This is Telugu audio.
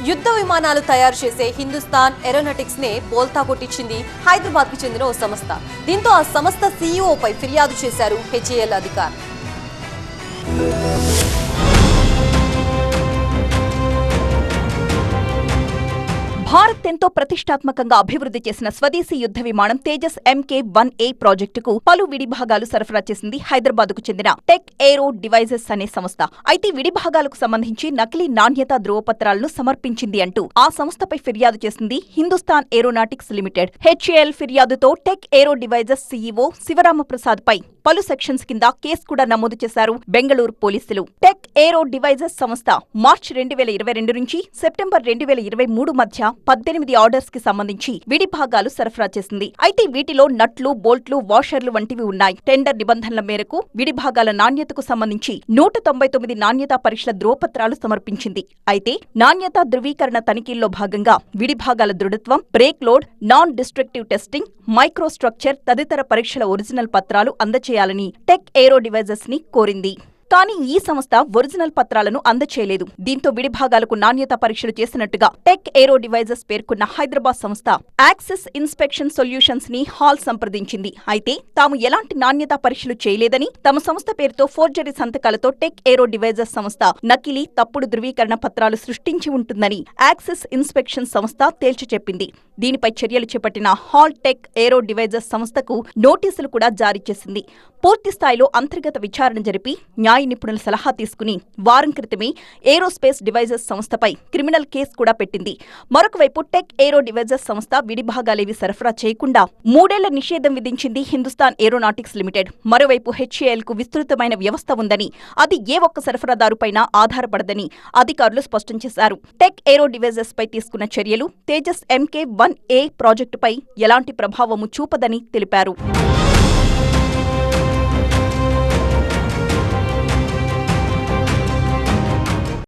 యుద్ధ విమానాలు తయారు చేసే హిందుస్థాన్ ఏరోనాటిక్స్ నే బోల్తా కొట్టించింది హైదరాబాద్ కి చెందిన ఓ సంస్థ. దీంతో ఆ సంస్థ సీఈఓపై ఫిర్యాదు చేశారు హెచ్ఏఎల్ అధికారులు. భారత్ ఎంతో ప్రతిష్టాత్మకంగా అభివృద్ధి చేసిన స్వదేశీ యుద్ధ విమానం తేజస్ MK-1A ప్రాజెక్టుకు పలు విడిభాగాలు సరఫరా చేసింది హైదరాబాద్కు చెందిన టెక్ ఏరో డివైజెస్ అనే సంస్థ. అయితే విడిభాగాలకు సంబంధించి నకిలీ నాణ్యతా ధృవపత్రాలను సమర్పించింది అంటూ ఆ సంస్థపై ఫిర్యాదు చేసింది హిందుస్థాన్ ఏరోనాటిక్స్ లిమిటెడ్. హెచ్ఏఎల్ ఫిర్యాదుతో Tech Aero Devices CEO Sivaramaprasad పై పలు సెక్షన్స్ కింద కేసు కూడా నమోదు చేశారు బెంగళూరు పోలీసులు. టెక్ ఏరో డివైజెస్ సంస్థ మార్చి 2022 నుంచి సెప్టెంబర్ 2023 మధ్య 18 ఆర్డర్స్ కి సంబంధించి విడిభాగాలు సరఫరా చేసింది. అయితే వీటిలో నట్లు, బోల్ట్లు, వాషర్లు వంటివి ఉన్నాయి. టెండర్ నిబంధనల మేరకు విడిభాగాల నాణ్యతకు సంబంధించి 199 నాణ్యతా పరీక్షల ధృవపత్రాలు సమర్పించింది. అయితే నాణ్యతా ధృవీకరణ తనిఖీల్లో భాగంగా విడిభాగాల దృఢత్వం, break load, non destructive testing, microstructure తదితర పరీక్షల ఒరిజినల్ పత్రాలు అందచేయాలని టెక్ ఏరో డివైజెస్ ని కోరింది. కానీ ఈ సంస్థ ఒరిజినల్ పత్రాలను అందచేయలేదు. దీంతో విడిభాగాలకు నాణ్యతా పరీక్షలు చేసినట్టుగా టెక్ ఏరో డివైజెస్ పేర్కొన్న హైదరాబాద్ సంస్థ యాక్సిస్ ఇన్స్పెక్షన్ సొల్యూషన్స్ ని హాల్ సంప్రదించింది. అయితే తాము ఎలాంటి నాణ్యతా పరీక్షలు చేయలేదని, తమ సంస్థ పేరుతో ఫోర్జరీ సంతకాలతో టెక్ ఏరో డివైజెస్ సంస్థ నకిలీ, తప్పుడు ధృవీకరణ పత్రాలు సృష్టించి ఉంటుందని యాక్సిస్ ఇన్స్పెక్షన్ సంస్థ తేల్చి చెప్పింది. దీనిపై చర్యలు చేపట్టిన హాల్ టెక్ ఏరో డివైజెస్ సంస్థకు నోటీసులు కూడా జారీ చేసింది. పూర్తి స్థాయిలో అంతర్గత విచారణ జరిపి న్యాయ నిపుణుల సలహా తీసుకుని వారం క్రితమే ఏరోస్పేస్ డివైజెస్ సంస్థపై క్రిమినల్ కేసు కూడా పెట్టింది. మరొకవైపు టెక్ ఏరో డివైజెస్ సంస్థ విడిభాగాలేవి సరఫరా చేయకుండా 3 ఏళ్ల నిషేధం విధించింది హిందుస్థాన్ ఏరోనాటిక్స్ లిమిటెడ్. మరోవైపు హెచ్ఏఎల్ కు విస్తృతమైన వ్యవస్థ ఉందని, అది ఏ ఒక్క సరఫరాదారుపైన ఆధారపడదని అధికారులు స్పష్టం చేశారు. టెక్ ఏరో డివైజెస్ పై తీసుకున్న చర్యలు తేజస్ MK-1A ప్రాజెక్టుపై ఎలాంటి ప్రభావము చూపదని తెలిపారు.